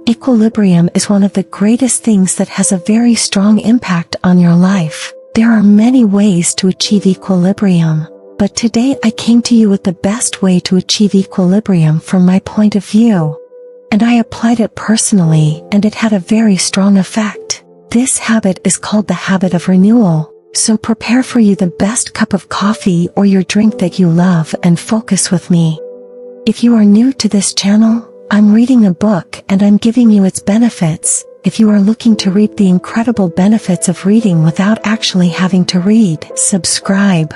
Equilibrium is one of the greatest things that has a very strong impact on your life. There are many ways to achieve equilibrium, but today I came to you with the best way to achieve equilibrium from my point of view. And I applied it personally, and it had a very strong effect. This habit is called the habit of renewal. So prepare for you the best cup of coffee or your drink that you love and focus with me. If you are new to this channel, I'm reading a book and I'm giving you its benefits. If you are looking to reap the incredible benefits of reading without actually having to read, subscribe.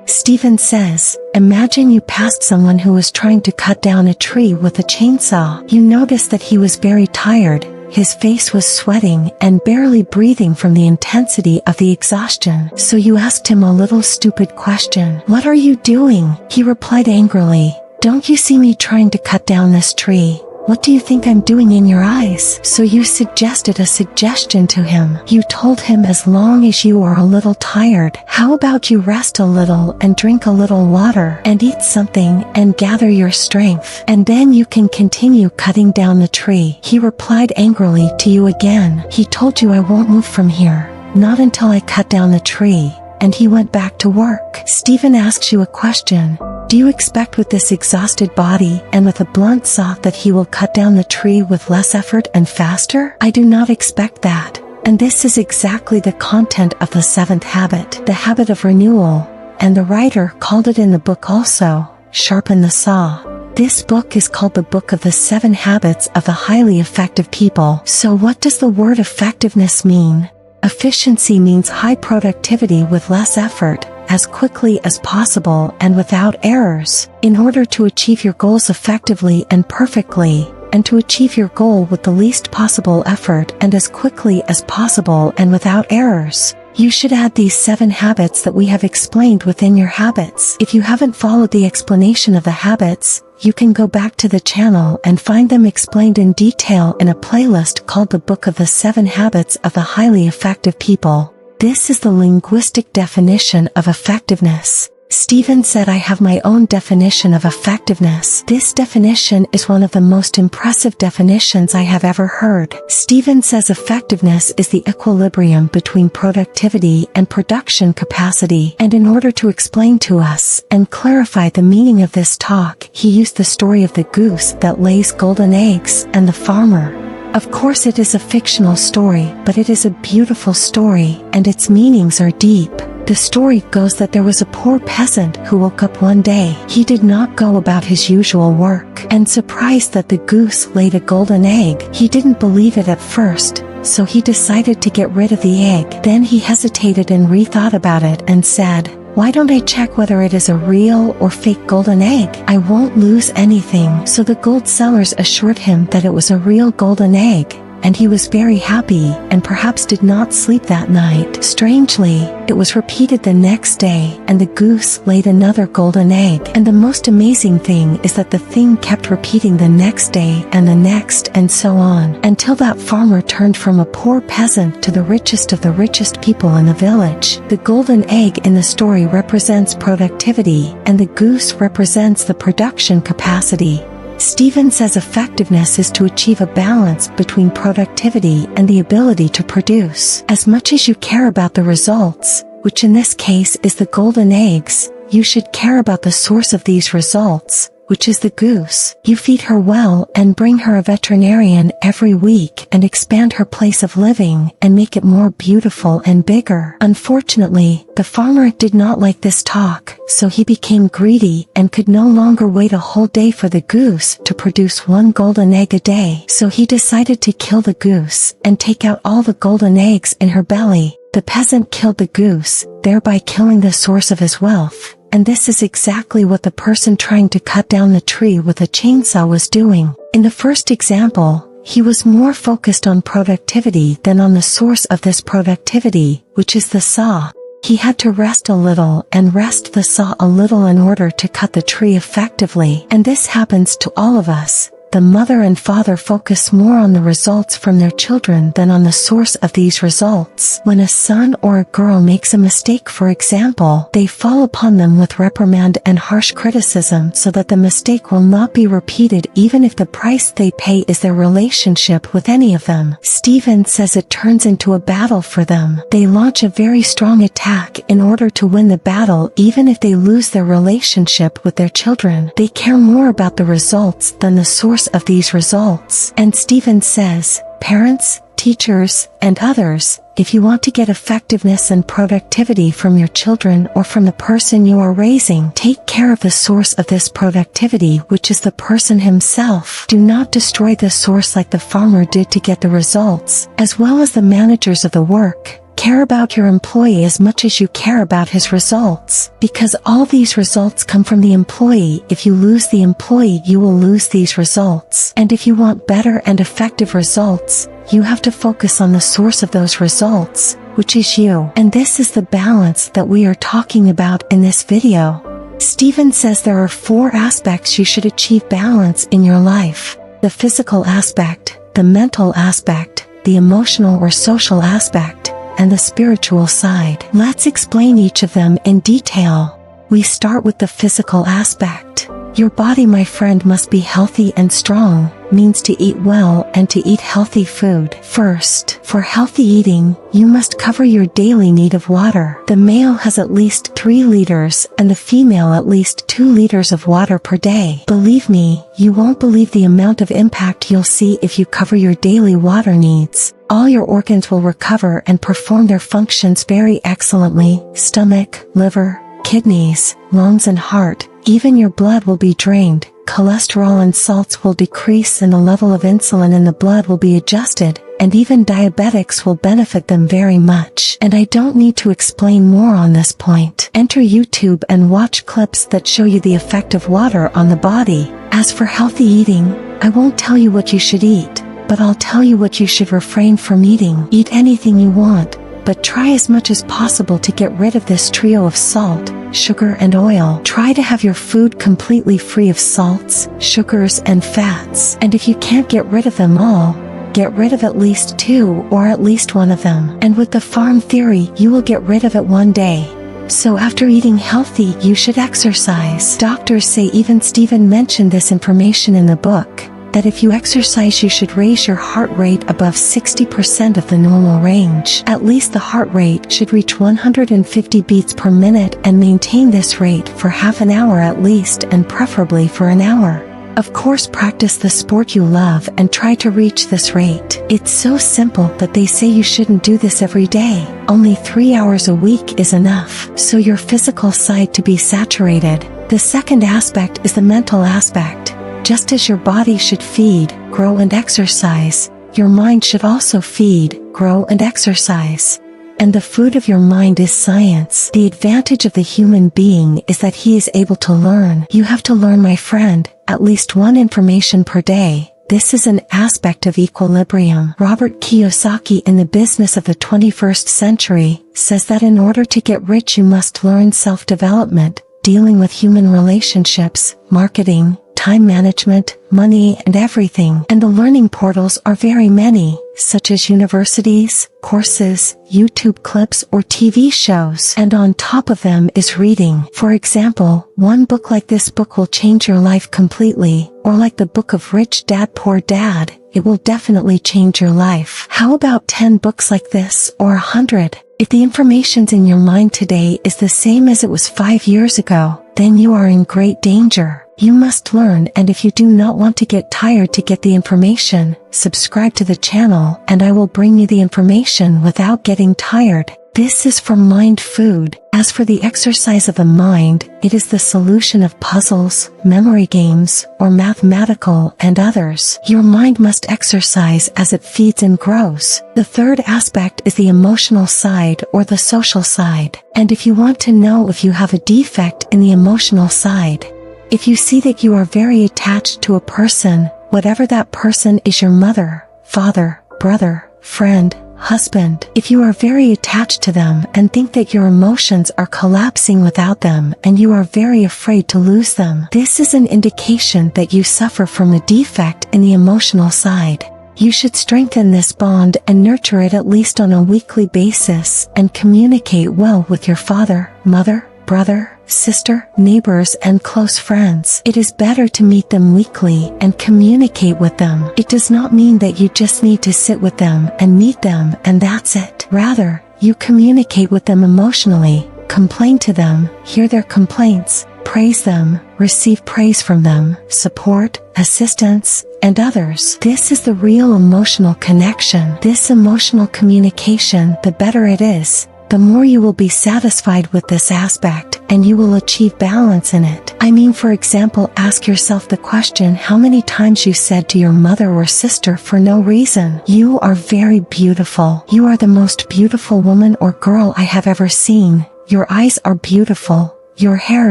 Stephen says, imagine you passed someone who was trying to cut down a tree with a chainsaw. You noticed that he was very tired, his face was sweating and barely breathing from the intensity of the exhaustion. So you asked him a little stupid question. "What are you doing?" He replied angrily, "Don't you see me trying to cut down this tree? What do you think I'm doing in your eyes?" So you suggested a suggestion to him. You told him, as long as you are a little tired, how about you rest a little and drink a little water and eat something and gather your strength, and then you can continue cutting down the tree. He replied angrily to you again. He told you, "I won't move from here, not until I cut down the tree," and he went back to work. Stephen asks you a question. Do you expect with this exhausted body and with a blunt saw that he will cut down the tree with less effort and faster? I do not expect that. And this is exactly the content of the seventh habit, the habit of renewal. And the writer called it in the book also, Sharpen the Saw. This book is called the Book of the 7 Habits of the Highly Effective People. So what does the word effectiveness mean? Efficiency means high productivity with less effort, as quickly as possible and without errors. In order to achieve your goals effectively and perfectly, and to achieve your goal with the least possible effort and as quickly as possible and without errors, you should add these 7 habits that we have explained within your habits. If you haven't followed the explanation of the habits, you can go back to the channel and find them explained in detail in a playlist called the Book of the 7 Habits of the Highly Effective People. This is the linguistic definition of effectiveness. Stephen said, I have my own definition of effectiveness. This definition is one of the most impressive definitions I have ever heard. Stephen says effectiveness is the equilibrium between productivity and production capacity. And in order to explain to us and clarify the meaning of this talk, he used the story of the goose that lays golden eggs and the farmer. Of course it is a fictional story, but it is a beautiful story, and its meanings are deep. The story goes that there was a poor peasant who woke up one day. He did not go about his usual work, and surprised that the goose laid a golden egg. He didn't believe it at first, so he decided to get rid of the egg. Then he hesitated and rethought about it and said, "Why don't I check whether it is a real or fake golden egg? I won't lose anything." So the gold sellers assured him that it was a real golden egg, and he was very happy and perhaps did not sleep that night. Strangely, it was repeated the next day, and the goose laid another golden egg. And the most amazing thing is that the thing kept repeating the next day and the next, and so on, until that farmer turned from a poor peasant to the richest of the richest people in the village. The golden egg in the story represents productivity, and the goose represents the production capacity. Stephen says effectiveness is to achieve a balance between productivity and the ability to produce. As much as you care about the results, which in this case is the golden eggs, you should care about the source of these results, which is the goose. You feed her well and bring her a veterinarian every week and expand her place of living and make it more beautiful and bigger. Unfortunately, the farmer did not like this talk, so he became greedy and could no longer wait a whole day for the goose to produce 1 golden egg a day. So he decided to kill the goose and take out all the golden eggs in her belly. The peasant killed the goose, thereby killing the source of his wealth. And this is exactly what the person trying to cut down the tree with a chainsaw was doing. In the first example, he was more focused on productivity than on the source of this productivity, which is the saw. He had to rest a little and rest the saw a little in order to cut the tree effectively. And this happens to all of us. the mother and father focus more on the results from their children than on the source of these results. When a son or a girl makes a mistake, for example, they fall upon them with reprimand and harsh criticism so that the mistake will not be repeated, even if the price they pay is their relationship with any of them. Stephen says it turns into a battle for them. They launch a very strong attack in order to win the battle, even if they lose their relationship with their children. They care more about the results than the source of these results. And Stephen says, parents, teachers, and others, if you want to get effectiveness and productivity from your children or from the person you are raising, take care of the source of this productivity, which is the person himself. Do not destroy the source like the farmer did to get the results, as well as the managers of the work. Care about your employee as much as you care about his results, because all these results come from the employee. If you lose the employee, you will lose these results. And if you want better and effective results, you have to focus on the source of those results, which is you. And this is the balance that we are talking about in this video. Stephen says there are 4 aspects you should achieve balance in your life: the physical aspect, the mental aspect, the emotional or social aspect, and the spiritual side. Let's explain each of them in detail. We start with the physical aspect. Your body, my friend, must be healthy and strong, means to eat well and to eat healthy food. First, for healthy eating, you must cover your daily need of water. The male has at least 3 liters and the female at least 2 liters of water per day. Believe me, you won't believe the amount of impact you'll see if you cover your daily water needs. All your organs will recover and perform their functions very excellently: stomach, liver, kidneys, lungs, and heart. Even your blood will be drained, cholesterol and salts will decrease, and the level of insulin in the blood will be adjusted, and even diabetics will benefit them very much. And I don't need to explain more on this point. Enter YouTube and watch clips that show you the effect of water on the body. As for healthy eating, I won't tell you what you should eat, but I'll tell you what you should refrain from eating. Eat anything you want, but try as much as possible to get rid of this trio of salt, sugar, and oil. Try to have your food completely free of salts, sugars, and fats. And if you can't get rid of them all, get rid of at least 2 or at least 1 of them. And with the farm theory, you will get rid of it one day. So after eating healthy, you should exercise. Doctors say, even Stephen mentioned this information in the book, that if you exercise, you should raise your heart rate above 60% of the normal range. At least the heart rate should reach 150 beats per minute, and maintain this rate for half an hour at least, and preferably for an hour. Of course, practice the sport you love and try to reach this rate. It's so simple that they say you shouldn't do this every day. Only 3 hours a week is enough. So your physical side to be saturated. The second aspect is the mental aspect. Just as your body should feed, grow, and exercise, your mind should also feed, grow, and exercise. And the food of your mind is science. The advantage of the human being is that he is able to learn. You have to learn, my friend, at least 1 information per day. This is an aspect of equilibrium. Robert Kiyosaki, in The Business of the 21st Century, says that in order to get rich, you must learn self-development, dealing with human relationships, marketing, time management, money, and everything. And the learning portals are very many, such as universities, courses, YouTube clips, or TV shows. And on top of them is reading. For example, one book like this book will change your life completely, or like the book of Rich Dad Poor Dad, it will definitely change your life. How about 10 books like this, or 100? If the information's in your mind today is the same as it was 5 years ago, then you are in great danger. You must learn, and if you do not want to get tired to get the information, subscribe to the channel and I will bring you the information without getting tired. This is for mind food. As for the exercise of the mind, it is the solution of puzzles, memory games, or mathematical and others. Your mind must exercise as it feeds and grows. The third aspect is the emotional side or the social side. And if you want to know if you have a defect in the emotional side, if you see that you are very attached to a person, whatever that person is, your mother, father, brother, friend, husband. If you are very attached to them and think that your emotions are collapsing without them and you are very afraid to lose them, this is an indication that you suffer from a defect in the emotional side. You should strengthen this bond and nurture it at least on a weekly basis and communicate well with your father, mother, brother, sister, neighbors, and close friends. It is better to meet them weekly and communicate with them. It does not mean that you just need to sit with them and meet them and that's it. Rather, you communicate with them emotionally, complain to them, hear their complaints, praise them, receive praise from them, support, assistance, and others. This is the real emotional connection. This emotional communication, the better it is, the more you will be satisfied with this aspect, and you will achieve balance in it. I mean, for example, ask yourself the question how many times you said to your mother or sister for no reason, "You are very beautiful. You are the most beautiful woman or girl I have ever seen. Your eyes are beautiful. Your hair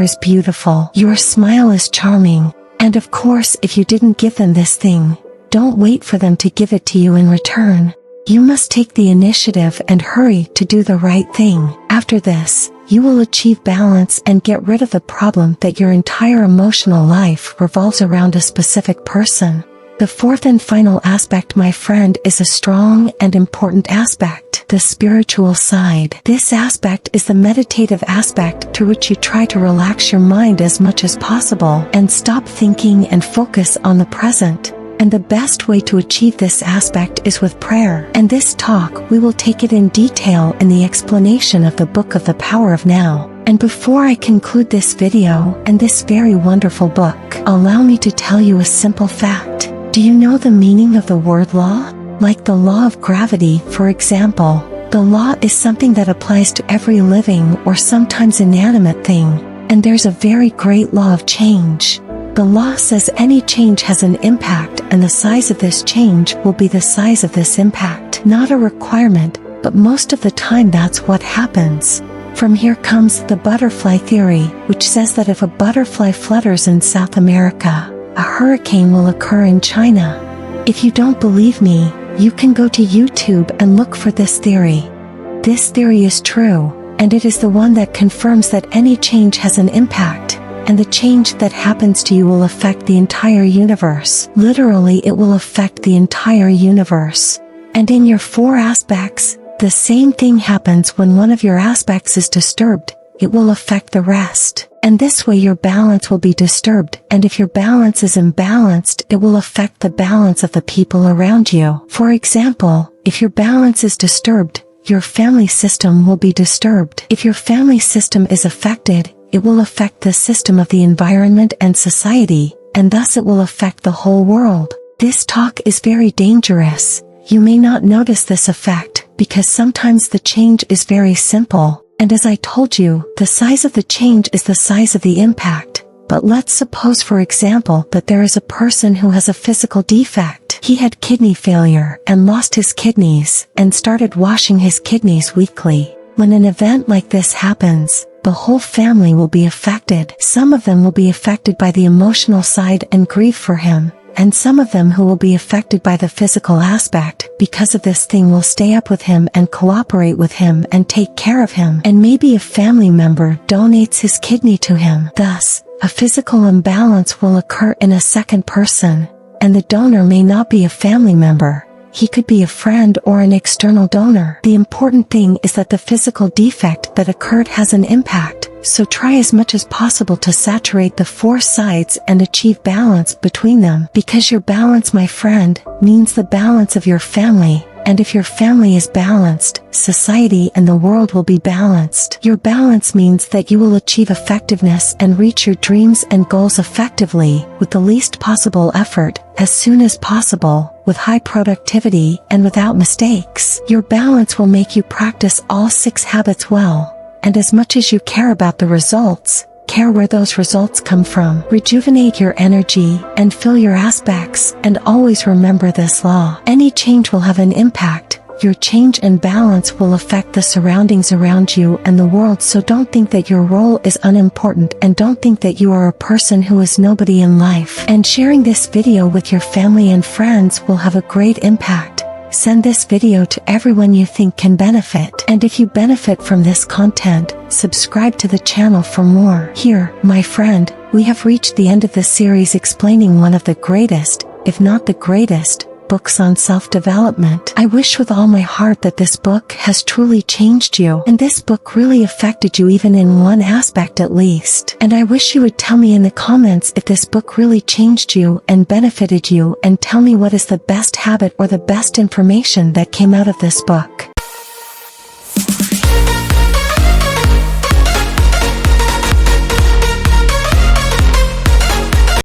is beautiful. Your smile is charming." And of course, if you didn't give them this thing, don't wait for them to give it to you in return. You must take the initiative and hurry to do the right thing. After this, you will achieve balance and get rid of the problem that your entire emotional life revolves around a specific person. The fourth and final aspect, my friend, is a strong and important aspect, the spiritual side. This aspect is the meditative aspect through which you try to relax your mind as much as possible and stop thinking and focus on the present. And the best way to achieve this aspect is with prayer. And this talk, we will take it in detail in the explanation of the book of the Power of Now. And before I conclude this video and this very wonderful book, allow me to tell you a simple fact. Do you know the meaning of the word law? Like the law of gravity, for example. The law is something that applies to every living or sometimes inanimate thing. And there's a very great law of change. The law says any change has an impact and the size of this change will be the size of this impact. Not a requirement, but most of the time that's what happens. From here comes the butterfly theory, which says that if a butterfly flutters in South America, a hurricane will occur in China. If you don't believe me, you can go to YouTube and look for this theory. This theory is true, and it is the one that confirms that any change has an impact. And the change that happens to you will affect the entire universe. Literally, it will affect the entire universe. And in your four aspects, the same thing happens when one of your aspects is disturbed. It will affect the rest. And this way your balance will be disturbed. And if your balance is imbalanced, it will affect the balance of the people around you. For example, if your balance is disturbed, your family system will be disturbed. If your family system is affected, it will affect the system of the environment and society, and thus it will affect the whole world. This talk is very dangerous. You may not notice this effect, because sometimes the change is very simple, and as I told you, the size of the change is the size of the impact. But let's suppose, for example, that there is a person who has a physical defect. He had kidney failure and lost his kidneys, and started washing his kidneys weekly. When an event like this happens, the whole family will be affected. Some of them will be affected by the emotional side and grieve for him, and some of them who will be affected by the physical aspect because of this thing will stay up with him and cooperate with him and take care of him, and maybe a family member donates his kidney to him. Thus, a physical imbalance will occur in a second person, and the donor may not be a family member. He could be a friend or an external donor. The important thing is that the physical defect that occurred has an impact, so try as much as possible to saturate the four sides and achieve balance between them. Because your balance, my friend, means the balance of your family, and if your family is balanced, society and the world will be balanced. Your balance means that you will achieve effectiveness and reach your dreams and goals effectively, with the least possible effort, as soon as possible, with high productivity and without mistakes. Your balance will make you practice all 6 habits well, and as much as you care about the results, care where those results come from. Rejuvenate your energy and fill your aspects, and always remember this law. Any change will have an impact. Your change and balance will affect the surroundings around you and the world, so don't think that your role is unimportant, and don't think that you are a person who is nobody in life. And sharing this video with your family and friends will have a great impact. Send this video to everyone you think can benefit. And if you benefit from this content, subscribe to the channel for more. Here, my friend, we have reached the end of the series explaining one of the greatest, if not the greatest, books on self-development. I wish with all my heart that this book has truly changed you, and this book really affected you even in one aspect at least. And I wish you would tell me in the comments if this book really changed you and benefited you, and tell me what is the best habit or the best information that came out of this book.